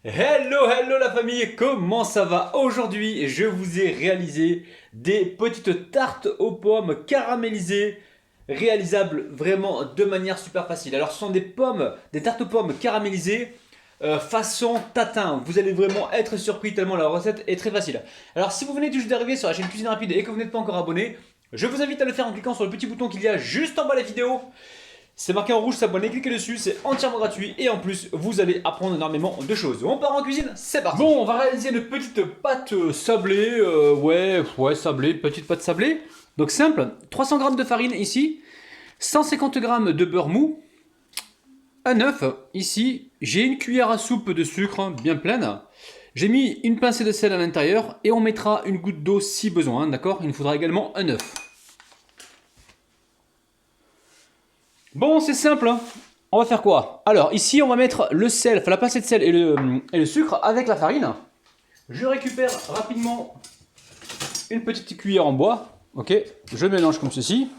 Hello la famille, comment ça va? Aujourd'hui, je vous ai réalisé des petites tartes aux pommes caramélisées, réalisables vraiment de manière super facile. Alors ce sont des pommes, des tartes aux pommes caramélisées façon tatin. Vous allez vraiment être surpris tellement la recette est très facile. Alors si vous venez tout juste d'arriver sur la chaîne Cuisine Rapide et que vous n'êtes pas encore abonné, je vous invite à le faire en cliquant sur le petit bouton qu'il y a juste en bas de la vidéo. C'est marqué en rouge, s'abonner, cliquez dessus, c'est entièrement gratuit et en plus vous allez apprendre énormément de choses. On part en cuisine, c'est parti. Bon, on va réaliser une petite pâte sablée, ouais, sablée, petite pâte sablée. Donc simple, 300 g de farine ici, 150 g de beurre mou, un œuf, ici j'ai une cuillère à soupe de sucre bien pleine. J'ai mis une pincée de sel à l'intérieur et on mettra une goutte d'eau si besoin, d'accord? Il nous faudra également un œuf. Bon, c'est simple, hein. On va faire quoi? Alors, ici, on va mettre le sel, enfin la pincée de sel et le sucre avec la farine. Je récupère rapidement une petite cuillère en bois. Ok, je mélange comme ceci.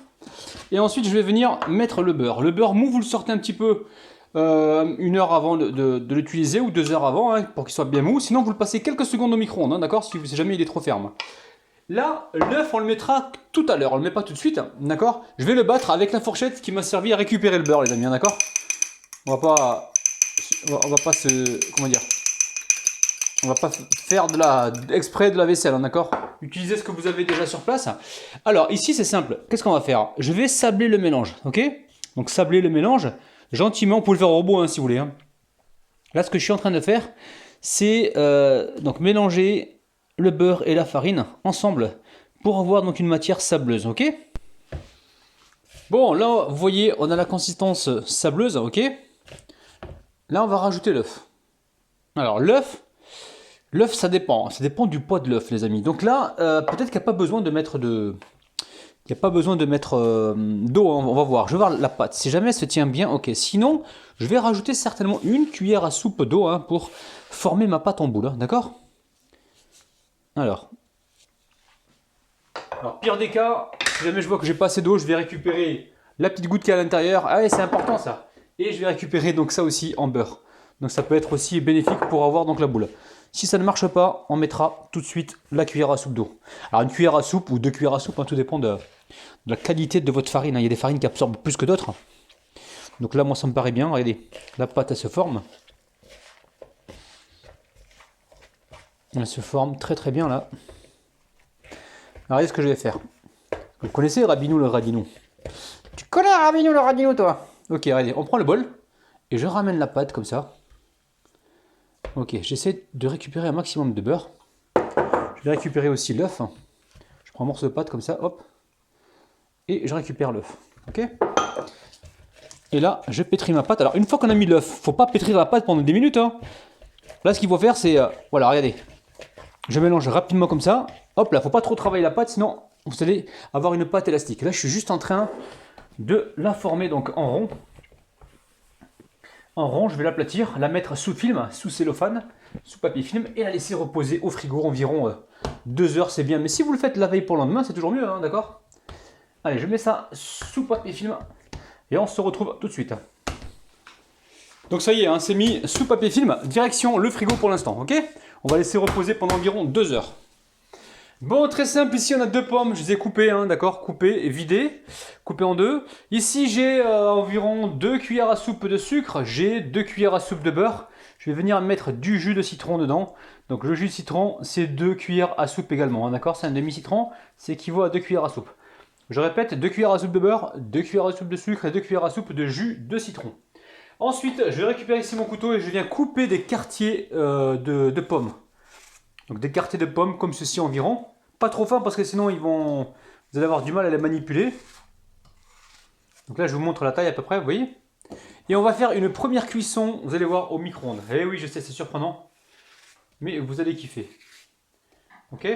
Et ensuite, je vais venir mettre le beurre. Le beurre mou, vous le sortez un petit peu 1 heure avant de l'utiliser ou 2 heures avant, hein, pour qu'il soit bien mou. Sinon, vous le passez quelques secondes au micro-ondes, hein, d'accord? Si jamais il est trop ferme. Là, l'œuf, on le mettra tout à l'heure, on le met pas tout de suite, d'accord? Je vais le battre avec la fourchette qui m'a servi à récupérer le beurre, les amis, d'accord? On va pas se, comment dire? On va pas faire exprès de la vaisselle, hein, d'accord? Utilisez ce que vous avez déjà sur place. Alors, ici, c'est simple. Qu'est-ce qu'on va faire? Je vais sabler le mélange, ok? Donc, sabler le mélange, gentiment, vous pouvez le faire au robot, hein, si vous voulez, hein. Là, ce que je suis en train de faire, c'est donc mélanger le beurre et la farine ensemble pour avoir donc une matière sableuse, ok? Bon, là, vous voyez, on a la consistance sableuse, ok? Là, on va rajouter l'œuf. Alors, l'œuf, ça dépend du poids de l'œuf, les amis. Donc là, peut-être qu'il n'y a pas besoin de mettre d'eau, hein, on va voir. Je vais voir la pâte. Si jamais elle se tient bien, ok. Sinon, je vais rajouter certainement une cuillère à soupe d'eau, hein, pour former ma pâte en boule, hein, d'accord? Alors, pire des cas, si jamais je vois que j'ai pas assez d'eau, je vais récupérer la petite goutte qui est à l'intérieur. Ah ouais, c'est important ça. Et je vais récupérer donc ça aussi en beurre. Donc ça peut être aussi bénéfique pour avoir donc la boule. Si ça ne marche pas, on mettra tout de suite la cuillère à soupe d'eau. Alors une cuillère à soupe ou 2 cuillères à soupe, hein, tout dépend de la qualité de votre farine, hein. Il y a des farines qui absorbent plus que d'autres. Donc là, moi, ça me paraît bien. Regardez, la pâte, elle se forme. Elle se forme très très bien là. Alors, regardez ce que je vais faire. Vous connaissez Rabinou le Radinou? Tu connais Rabinou le Radinou, toi? Ok, allez, on prend le bol et je ramène la pâte comme ça. Ok, j'essaie de récupérer un maximum de beurre. Je vais récupérer aussi l'œuf. Je prends un morceau de pâte comme ça, hop. Et je récupère l'œuf. Ok? Et là, je pétris ma pâte. Alors, une fois qu'on a mis l'œuf, faut pas pétrir la pâte pendant des minutes, hein. Là, ce qu'il faut faire, c'est... voilà, regardez. Je mélange rapidement comme ça. Hop là, faut pas trop travailler la pâte, sinon vous allez avoir une pâte élastique. Là, je suis juste en train de la former donc en rond. En rond, je vais l'aplatir, la mettre sous film, sous cellophane, sous papier film et la laisser reposer au frigo environ 2 heures, c'est bien. Mais si vous le faites la veille pour le lendemain, c'est toujours mieux, hein, d'accord? Allez, je mets ça sous papier film et on se retrouve tout de suite. Donc ça y est, hein, c'est mis sous papier film, direction le frigo pour l'instant, ok? On va laisser reposer pendant environ 2 heures. Bon, très simple, ici on a 2 pommes, je les ai coupées, hein, d'accord, coupées et vidées, coupées en 2. Ici j'ai environ 2 cuillères à soupe de sucre, j'ai 2 cuillères à soupe de beurre. Je vais venir mettre du jus de citron dedans. Donc le jus de citron, c'est 2 cuillères à soupe également, hein, d'accord, c'est un demi-citron, c'est équivaut à 2 cuillères à soupe. Je répète, 2 cuillères à soupe de beurre, 2 cuillères à soupe de sucre et 2 cuillères à soupe de jus de citron. Ensuite, je vais récupérer ici mon couteau et je viens couper des quartiers de pommes. Donc des quartiers de pommes comme ceci environ. Pas trop fin parce que sinon vous allez avoir du mal à les manipuler. Donc là je vous montre la taille à peu près, vous voyez. Et on va faire une première cuisson, vous allez voir, au micro-ondes. Eh oui, je sais, c'est surprenant. Mais vous allez kiffer. Ok?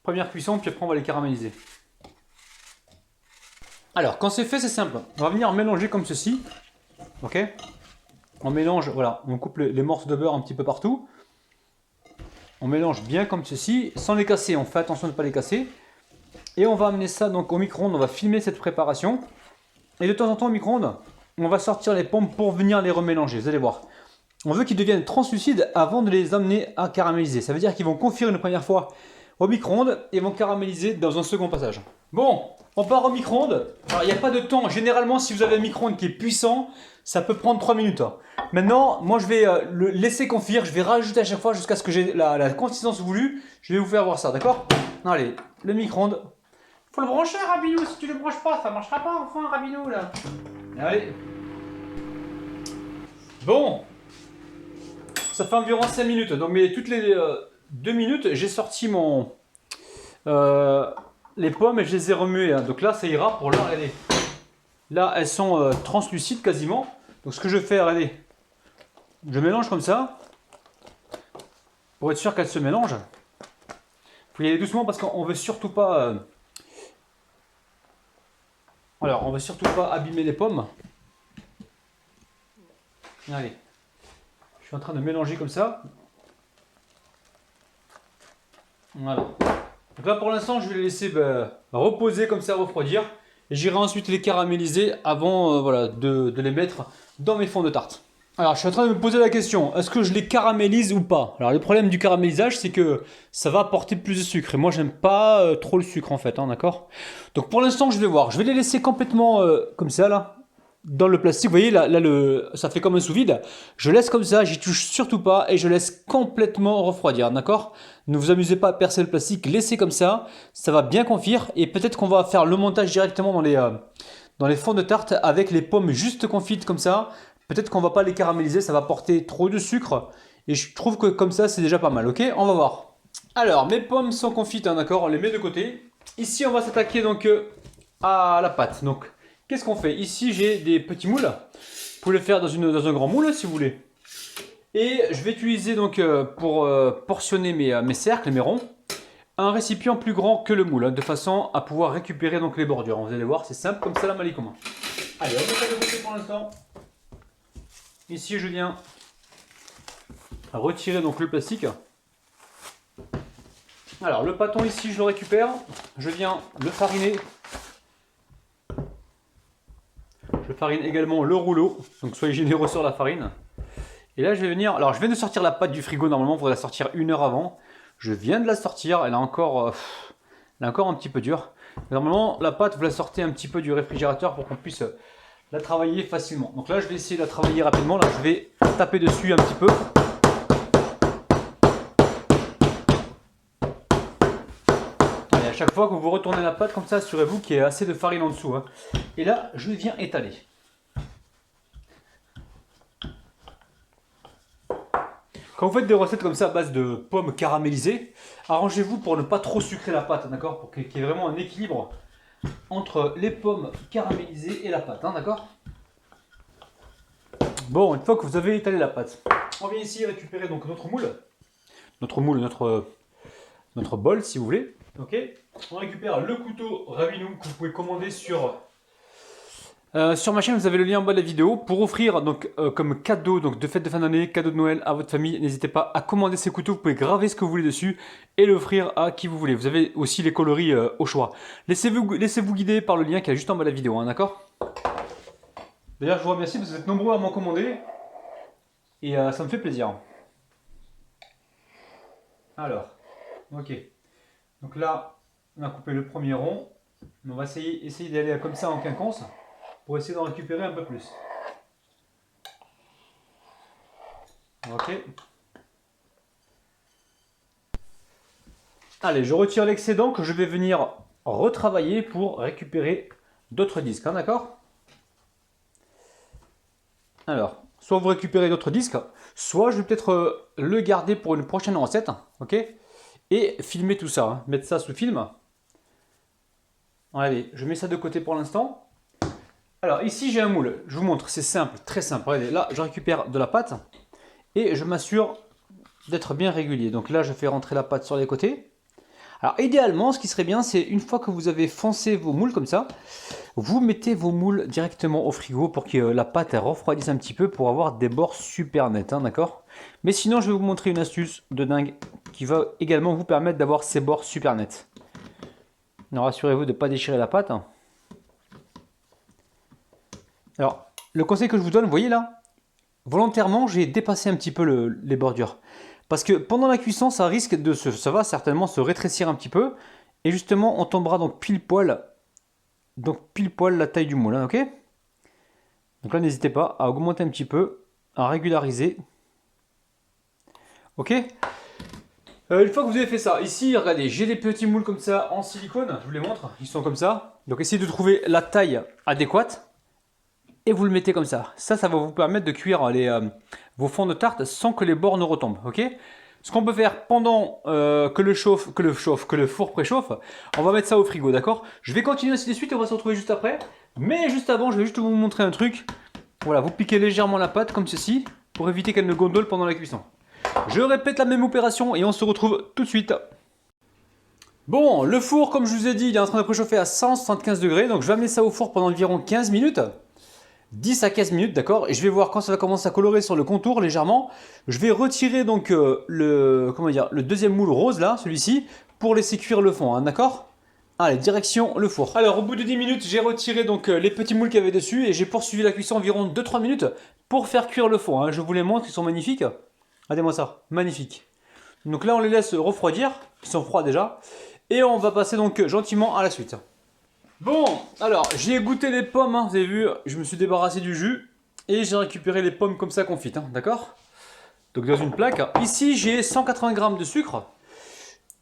Première cuisson, puis après on va les caraméliser. Alors, quand c'est fait, c'est simple. On va venir mélanger comme ceci. Ok? On mélange, voilà, on coupe les morceaux de beurre un petit peu partout. On mélange bien comme ceci, sans les casser, on fait attention de ne pas les casser. Et on va amener ça donc au micro-ondes, on va filmer cette préparation. Et de temps en temps au micro-ondes, on va sortir les pommes pour venir les remélanger, vous allez voir. on veut qu'ils deviennent translucides avant de les amener à caraméliser. Ça veut dire qu'ils vont confire une première fois au micro-ondes et vont caraméliser dans un second passage. Bon, on part au micro-ondes. Alors, il n'y a pas de temps. Généralement, si vous avez un micro-ondes qui est puissant, ça peut prendre 3 minutes. Maintenant, moi, je vais le laisser confire. Je vais rajouter à chaque fois jusqu'à ce que j'ai la consistance voulue. Je vais vous faire voir ça, d'accord? Allez, le micro-ondes. Faut le brancher, Rabinou. Si tu le branches pas, ça marchera pas, enfin, Rabinou, là. Allez. Bon. Ça fait environ 5 minutes. Donc, mais toutes les 2 minutes, j'ai sorti les pommes et je les ai remuées. Donc là, ça ira pour là. Regardez. Là, elles sont translucides quasiment. Donc ce que je fais, regardez. Je mélange comme ça. Pour être sûr qu'elles se mélangent. Il faut y aller doucement parce qu'on veut surtout pas... Alors, on veut surtout pas abîmer les pommes. Allez. Je suis en train de mélanger comme ça. Voilà. Donc là pour l'instant je vais les laisser reposer comme ça, refroidir. Et j'irai ensuite les caraméliser avant voilà, de les mettre dans mes fonds de tarte. Alors je suis en train de me poser la question, est-ce que je les caramélise ou pas? Alors le problème du caramélisage c'est que ça va apporter plus de sucre. Et moi j'aime pas trop le sucre en fait, hein, d'accord? Donc pour l'instant je vais voir, je vais les laisser complètement comme ça là. Dans le plastique, vous voyez, là ça fait comme un sous-vide. Je laisse comme ça, j'y touche surtout pas et je laisse complètement refroidir, d'accord? Ne vous amusez pas à percer le plastique, laissez comme ça va bien confire et peut-être qu'on va faire le montage directement dans les fonds de tarte avec les pommes juste confites comme ça. Peut-être qu'on va pas les caraméliser, ça va porter trop de sucre et je trouve que comme ça c'est déjà pas mal, ok? On va voir. Alors, mes pommes sont confites, hein, d'accord? On les met de côté. Ici, on va s'attaquer donc à la pâte, donc... Qu'est-ce qu'on fait? Ici, j'ai des petits moules. Vous pouvez le faire dans un grand moule si vous voulez. Et je vais utiliser donc pour portionner mes cercles, mes ronds, un récipient plus grand que le moule, hein, de façon à pouvoir récupérer donc les bordures. Vous allez voir, c'est simple comme ça la malikoum. Allez, on met ça de côté pour l'instant. Ici, je viens retirer donc le plastique. Alors, le pâton ici, je le récupère. Je viens le fariner. Je farine également le rouleau, donc soyez généreux sur la farine. Et là je vais venir, alors je viens de sortir la pâte du frigo, normalement il faudrait la sortir 1 heure avant. Je viens de la sortir, elle est encore un petit peu dure. Normalement la pâte vous la sortez un petit peu du réfrigérateur pour qu'on puisse la travailler facilement. Donc là je vais essayer de la travailler rapidement, là je vais taper dessus un petit peu. Et à chaque fois que vous retournez la pâte comme ça, assurez-vous qu'il y ait assez de farine en dessous, hein. Et là, je viens étaler. Quand vous faites des recettes comme ça à base de pommes caramélisées, arrangez-vous pour ne pas trop sucrer la pâte, d'accord? Pour qu'il y ait vraiment un équilibre entre les pommes caramélisées et la pâte, hein, d'accord? Bon, une fois que vous avez étalé la pâte, on vient ici récupérer donc notre moule, notre bol si vous voulez. Ok, on récupère le couteau Rabinou que vous pouvez commander sur ma chaîne. Vous avez le lien en bas de la vidéo pour offrir donc comme cadeau donc de fête de fin d'année, cadeau de Noël à votre famille. N'hésitez pas à commander ces couteaux. Vous pouvez graver ce que vous voulez dessus et l'offrir à qui vous voulez. Vous avez aussi les coloris au choix. Laissez-vous guider par le lien qui est juste en bas de la vidéo, hein, d'accord? D'ailleurs, je vous remercie parce que vous êtes nombreux à m'en commander et ça me fait plaisir. Alors, ok. Donc là, on a coupé le premier rond. On va essayer d'aller comme ça en quinconce pour essayer d'en récupérer un peu plus. Ok. Allez, je retire l'excédent que je vais venir retravailler pour récupérer d'autres disques, hein, d'accord? Alors, soit vous récupérez d'autres disques, soit je vais peut-être le garder pour une prochaine recette, ok? Et filmer tout ça, hein, mettre ça sous film. Allez, je mets ça de côté pour l'instant. Alors ici j'ai un moule, je vous montre, c'est simple, très simple. Regardez, là je récupère de la pâte et je m'assure d'être bien régulier. Donc là je fais rentrer la pâte sur les côtés. Alors idéalement ce qui serait bien c'est une fois que vous avez foncé vos moules comme ça, vous mettez vos moules directement au frigo pour que la pâte elle refroidisse un petit peu pour avoir des bords super nets, hein, d'accord? Mais sinon je vais vous montrer une astuce de dingue qui va également vous permettre d'avoir ces bords super nets. Alors rassurez-vous de ne pas déchirer la pâte. Alors, le conseil que je vous donne, vous voyez là, volontairement, j'ai dépassé un petit peu les bordures. Parce que pendant la cuisson, ça risque ça va certainement se rétrécir un petit peu. Et justement, on tombera donc pile poil la taille du moule, hein, ok? Donc là, n'hésitez pas à augmenter un petit peu, à régulariser. Ok? Une fois que vous avez fait ça, ici, regardez, j'ai des petits moules comme ça en silicone, je vous les montre, ils sont comme ça. Donc essayez de trouver la taille adéquate et vous le mettez comme ça. Ça va vous permettre de cuire vos fonds de tarte sans que les bords ne retombent, ok? Ce qu'on peut faire pendant que le four préchauffe, on va mettre ça au frigo, d'accord? Je vais continuer ainsi de suite et on va se retrouver juste après. Mais juste avant, je vais juste vous montrer un truc. Voilà, vous piquez légèrement la pâte comme ceci pour éviter qu'elle ne gondole pendant la cuisson. Je répète la même opération et on se retrouve tout de suite. Bon, le four, comme je vous ai dit, il est en train de préchauffer à 175 degrés. Donc je vais amener ça au four pendant environ 15 minutes. 10 à 15 minutes, d'accord? Et je vais voir quand ça va commencer à colorer sur le contour légèrement. Je vais retirer donc le deuxième moule rose là, celui-ci, pour laisser cuire le fond, hein, d'accord? Allez, direction le four. Alors, au bout de 10 minutes, j'ai retiré donc les petits moules qu'il y avait dessus et j'ai poursuivi la cuisson environ 2-3 minutes pour faire cuire le fond, hein. Je vous les montre, ils sont magnifiques. Regardez-moi ça, magnifique. Donc là, on les laisse refroidir, ils sont froids déjà. Et on va passer donc gentiment à la suite. Bon, alors, j'ai goûté les pommes, hein, vous avez vu, je me suis débarrassé du jus. Et j'ai récupéré les pommes comme ça confites, hein, d'accord? Donc dans une plaque. Ici, j'ai 180 g de sucre.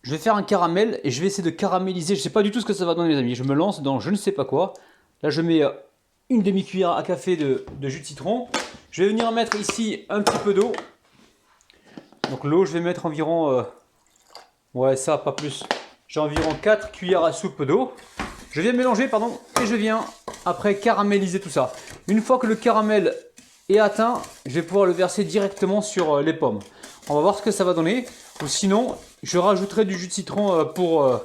Je vais faire un caramel et je vais essayer de caraméliser. Je ne sais pas du tout ce que ça va donner, les amis. Je me lance dans je ne sais pas quoi. Là, je mets une demi-cuillère à café de jus de citron. Je vais venir mettre ici un petit peu d'eau. Donc l'eau, je vais mettre environ... ouais, ça, pas plus. J'ai environ 4 cuillères à soupe d'eau. Je viens mélanger, pardon, et je viens après caraméliser tout ça. Une fois que le caramel est atteint, je vais pouvoir le verser directement sur les pommes. On va voir ce que ça va donner. Ou sinon, je rajouterai du jus de citron pour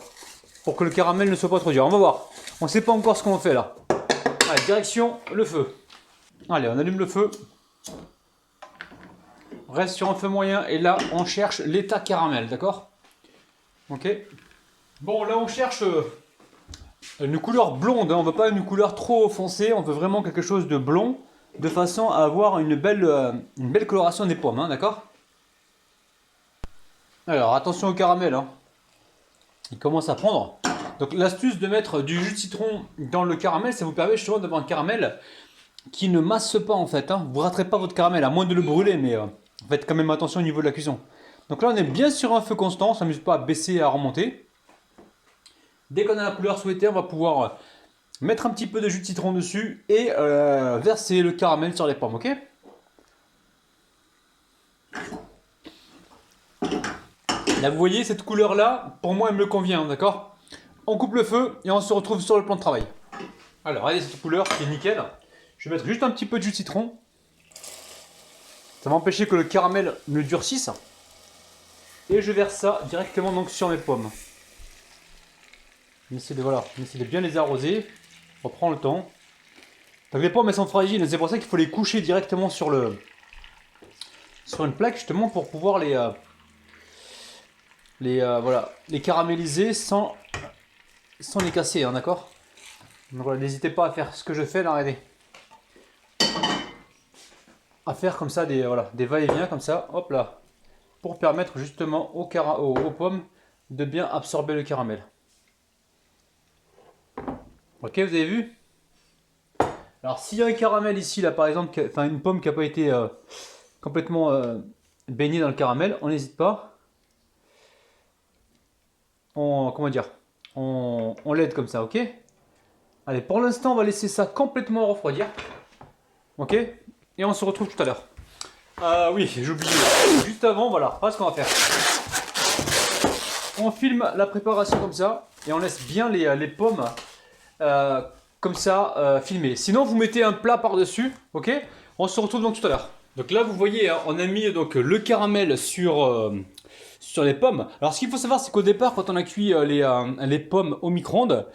que le caramel ne soit pas trop dur. On va voir. On ne sait pas encore ce qu'on fait là. Allez, direction le feu. Allez, on allume le feu. On reste sur un feu moyen et là, on cherche l'état caramel, d'accord? Ok. Bon, là, on cherche une couleur blonde. Hein. On ne veut pas une couleur trop foncée. On veut vraiment quelque chose de blond de façon à avoir une belle coloration des pommes, hein, d'accord? Alors, attention au caramel, hein. Il commence à prendre. Donc, l'astuce de mettre du jus de citron dans le caramel, ça vous permet justement d'avoir un caramel qui ne masse pas en fait. Hein. Vous ne raterez pas votre caramel, à moins de le brûler, mais faites quand même attention au niveau de la cuisson. Donc là, on est bien sur un feu constant, on ne s'amuse pas à baisser et à remonter. Dès qu'on a la couleur souhaitée, on va pouvoir mettre un petit peu de jus de citron dessus et verser le caramel sur les pommes, ok? Là, vous voyez, cette couleur-là, pour moi, elle me convient, d'accord? On coupe le feu et on se retrouve sur le plan de travail. Alors, regardez cette couleur qui est nickel. Je vais mettre juste un petit peu de jus de citron. Ça va empêcher que le caramel ne durcisse. Et je verse ça directement donc sur mes pommes. On essaie de bien les arroser. On prend le temps. Donc les pommes, elles sont fragiles, c'est pour ça qu'il faut les coucher directement sur une plaque justement pour pouvoir les caraméliser sans les casser, hein, d'accord? Donc voilà, n'hésitez pas à faire ce que je fais là, regardez. À faire comme ça des va-et-vient comme ça, hop là, pour permettre justement aux pommes de bien absorber le caramel. Ok, vous avez vu? Alors s'il y a un caramel ici, là par exemple, une pomme qui n'a pas été complètement baignée dans le caramel, on n'hésite pas. On l'aide comme ça, ok? Allez, pour l'instant, on va laisser ça complètement refroidir. Ok? Et on se retrouve tout à l'heure. Oui, j'ai oublié. Juste avant, voilà, voilà ce qu'on va faire. On filme la préparation comme ça et on laisse bien les pommes comme ça filmer. Sinon, vous mettez un plat par-dessus, ok? On se retrouve donc tout à l'heure. Donc là, vous voyez, hein, on a mis donc le caramel sur les pommes. Alors, ce qu'il faut savoir, c'est qu'au départ, quand on a cuit les pommes au micro-ondes,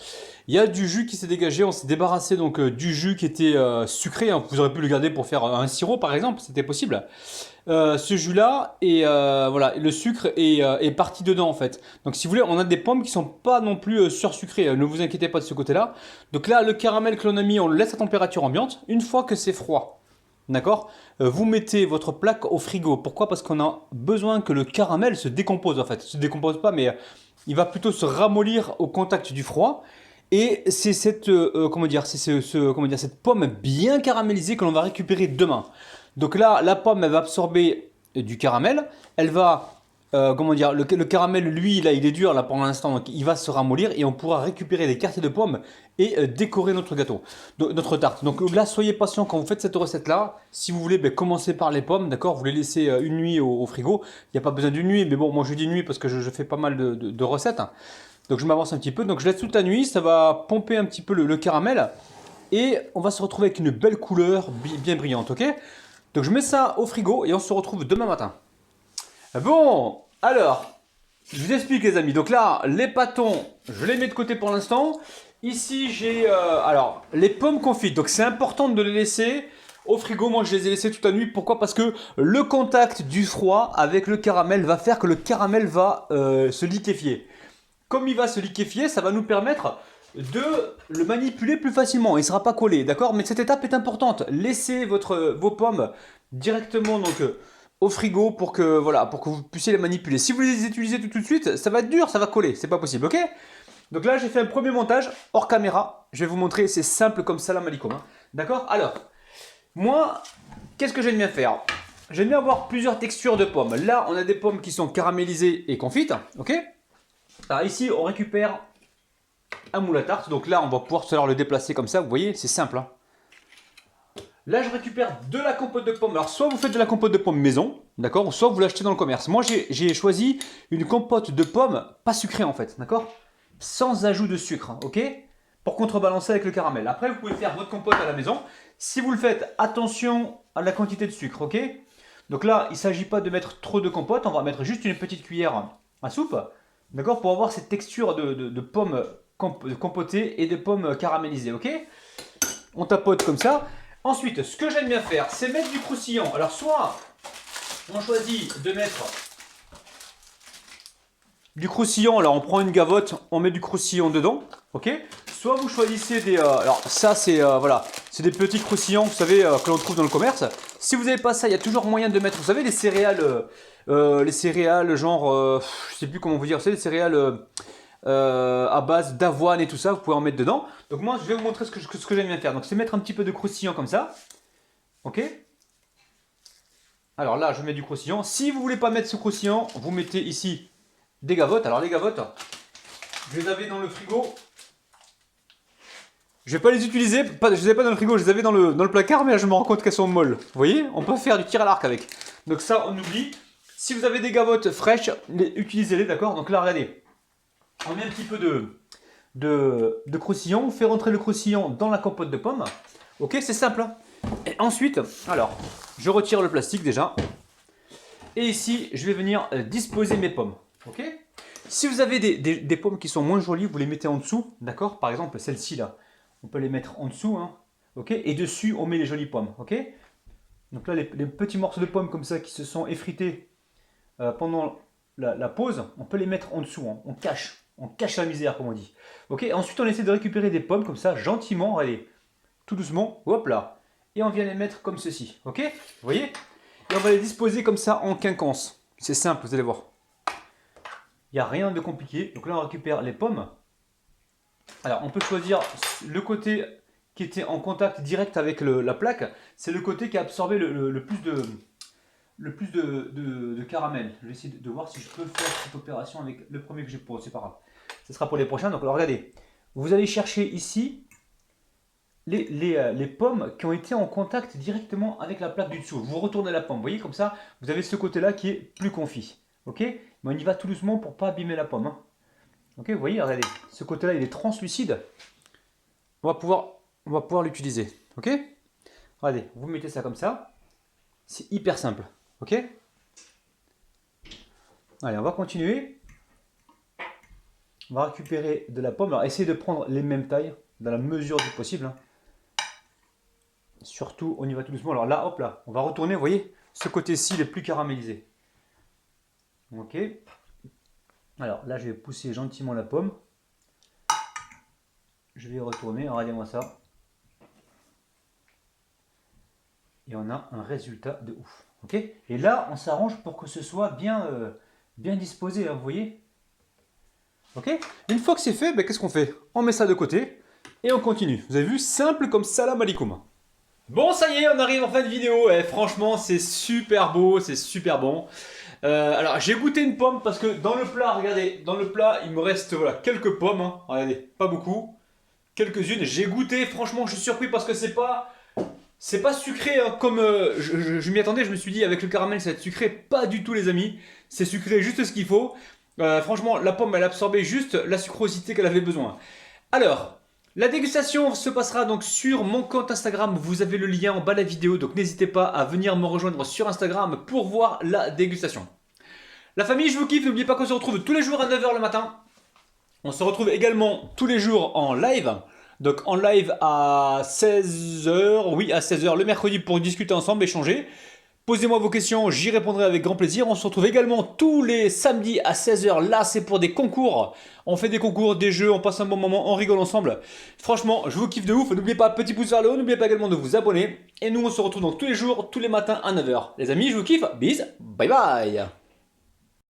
il y a du jus qui s'est dégagé. On s'est débarrassé donc du jus qui était sucré. Hein. Vous aurez pu le garder pour faire un sirop, par exemple, c'était possible. Ce jus-là, et voilà, le sucre est parti dedans en fait. Donc si vous voulez, on a des pommes qui sont pas non plus sursucrées. Ne vous inquiétez pas de ce côté-là. Donc là, le caramel que l'on a mis, on le laisse à température ambiante. Une fois que c'est froid, d'accord, vous mettez votre plaque au frigo. Pourquoi? Parce qu'on a besoin que le caramel se décompose en fait. Se décompose pas, mais il va plutôt se ramollir au contact du froid. Et c'est cette, comment dire, c'est comment dire, cette pomme bien caramélisée que l'on va récupérer demain. Donc là, la pomme, elle va absorber du caramel. Elle va, comment dire, le caramel, lui, là, il est dur là pour l'instant, donc il va se ramollir et on pourra récupérer des quartiers de pommes et décorer notre gâteau, notre tarte. Donc là, soyez patient quand vous faites cette recette-là. Si vous voulez, ben, commencez par les pommes, d'accord? Vous les laissez une nuit au frigo. Il n'y a pas besoin d'une nuit, mais bon, moi je dis nuit parce que je fais pas mal de recettes. Donc je m'avance un petit peu. Donc je laisse toute la nuit, ça va pomper un petit peu le caramel. Et on va se retrouver avec une belle couleur bien brillante, ok? Donc je mets ça au frigo et on se retrouve demain matin. Bon, alors, je vous explique les amis. Donc là, les pâtons, je les mets de côté pour l'instant. Ici, j'ai alors les pommes confites. Donc c'est important de les laisser au frigo. Moi, je les ai laissées toute la nuit. Pourquoi? Parce que le contact du froid avec le caramel va faire que le caramel va se liquéfier. Comme il va se liquéfier, ça va nous permettre de le manipuler plus facilement. Il ne sera pas collé, d'accord? Mais cette étape est importante. Laissez vos pommes directement donc, au frigo pour que, voilà, pour que vous puissiez les manipuler. Si vous les utilisez tout de suite, ça va être dur, ça va coller. C'est pas possible, ok? Donc là, j'ai fait un premier montage hors caméra. Je vais vous montrer, c'est simple comme salam alaikum. Hein. D'accord? Alors, moi, qu'est-ce que j'aime bien faire? J'aime bien avoir plusieurs textures de pommes. Là, on a des pommes qui sont caramélisées et confites, ok? Alors ici, on récupère un moule à tarte. Donc là, on va pouvoir tout à l'heure le déplacer comme ça. Vous voyez, c'est simple. Hein. Là, je récupère de la compote de pommes. Alors, soit vous faites de la compote de pommes maison, d'accord, soit vous l'achetez dans le commerce. Moi, j'ai choisi une compote de pommes pas sucrée en fait, d'accord, sans ajout de sucre, ok, pour contrebalancer avec le caramel. Après, vous pouvez faire votre compote à la maison. Si vous le faites, attention à la quantité de sucre, ok. Donc là, il ne s'agit pas de mettre trop de compote. On va mettre juste une petite cuillère à soupe, d'accord, pour avoir cette texture de pommes compotées et de pommes caramélisées, ok. On tapote comme ça. Ensuite, ce que j'aime bien faire, c'est mettre du croustillant. Alors, soit on choisit de mettre du croustillant, alors on prend une gavotte, on met du croustillant dedans, ok. Soit vous choisissez des... alors ça, c'est voilà, c'est des petits croustillants, vous savez, que l'on trouve dans le commerce. Si vous n'avez pas ça, il y a toujours moyen de mettre, vous savez, les céréales genre, je sais plus comment vous dire, c'est les céréales... à base d'avoine et tout ça, vous pouvez en mettre dedans. Donc moi, je vais vous montrer ce que j'aime bien faire. Donc c'est mettre un petit peu de croustillant comme ça. Ok. Alors là, je mets du croustillant. Si vous voulez pas mettre ce croustillant, vous mettez ici des gavottes. Alors les gavottes, je les avais dans le frigo. Je vais pas les utiliser, je les avais pas dans le frigo, je les avais dans le placard, mais là je me rends compte qu'elles sont molles. Vous voyez, on peut faire du tir à l'arc avec. Donc ça, on oublie. Si vous avez des gavottes fraîches, utilisez-les, d'accord. Donc là, regardez. On met un petit peu de croustillant, on fait rentrer le croustillant dans la compote de pommes. Ok, c'est simple. Hein. Et ensuite, alors, je retire le plastique déjà. Et ici, je vais venir disposer mes pommes. Ok. Si vous avez des pommes qui sont moins jolies, vous les mettez en dessous, d'accord. Par exemple, celle-ci là, on peut les mettre en dessous, hein. Ok. Et dessus, on met les jolies pommes. Ok. Donc là, les petits morceaux de pommes comme ça qui se sont effrités pendant la pause, on peut les mettre en dessous, hein. On cache la misère, comme on dit. Ok, ensuite on essaie de récupérer des pommes comme ça, gentiment, allez, tout doucement, hop là. Et on vient les mettre comme ceci, ok. Vous voyez. Et on va les disposer comme ça en quinconce. C'est simple, vous allez voir. Il n'y a rien de compliqué. Donc là on récupère les pommes. Alors on peut choisir le côté qui était en contact direct avec la plaque. C'est le côté qui a absorbé le plus de caramel. Je vais essayer de voir si je peux faire cette opération avec le premier que j'ai pour. C'est pas grave. Ce sera pour les prochains. Donc alors regardez. Vous allez chercher ici les pommes qui ont été en contact directement avec la plaque du dessous. Vous retournez la pomme. Vous voyez comme ça, vous avez ce côté-là qui est plus confit. Ok. Mais on y va tout doucement pour pas abîmer la pomme. Hein. Ok. Vous voyez, regardez. Ce côté-là, il est translucide. On va pouvoir l'utiliser. Ok. Regardez. Vous mettez ça comme ça. C'est hyper simple. Ok. Allez, on va continuer. On va récupérer de la pomme. Alors, essayez de prendre les mêmes tailles, dans la mesure du possible. Hein. Surtout, on y va tout doucement. Alors là, hop là, on va retourner, vous voyez, ce côté-ci, il est plus caramélisé. Ok. Alors là, je vais pousser gentiment la pomme. Je vais retourner, regardez-moi ça. et on a un résultat de ouf. Ok. Et là, on s'arrange pour que ce soit bien, bien disposé, hein, vous voyez. Ok. Une fois que c'est fait, ben, qu'est-ce qu'on fait? On met ça de côté et on continue. Vous avez vu, simple comme salam alaikum. Bon, ça y est, on arrive en fin de vidéo. Et franchement, c'est super beau, c'est super bon. Alors, j'ai goûté une pomme parce que dans le plat, regardez, dans le plat, il me reste voilà, quelques pommes. Hein. Regardez, pas beaucoup. Quelques-unes. J'ai goûté, franchement, je suis surpris parce que c'est pas sucré hein, comme je m'y attendais. Je me suis dit, avec le caramel, ça va être sucré. Pas du tout, les amis. C'est sucré juste ce qu'il faut. Franchement, la pomme, elle absorbait juste la sucrosité qu'elle avait besoin. Alors, la dégustation se passera donc sur mon compte Instagram. Vous avez le lien en bas de la vidéo, donc n'hésitez pas à venir me rejoindre sur Instagram pour voir la dégustation. La famille, je vous kiffe. N'oubliez pas qu'on se retrouve tous les jours à 9 h le matin. On se retrouve également tous les jours en live. Donc en live à 16 h, oui à 16 h le mercredi pour discuter ensemble, échanger. Posez-moi vos questions, j'y répondrai avec grand plaisir. On se retrouve également tous les samedis à 16 h. Là, c'est pour des concours. On fait des concours, des jeux, on passe un bon moment, on rigole ensemble. Franchement, je vous kiffe de ouf. N'oubliez pas, petit pouce vers le haut. N'oubliez pas également de vous abonner. Et nous, on se retrouve donc tous les jours, tous les matins à 9 h. Les amis, je vous kiffe. Bis, bye bye.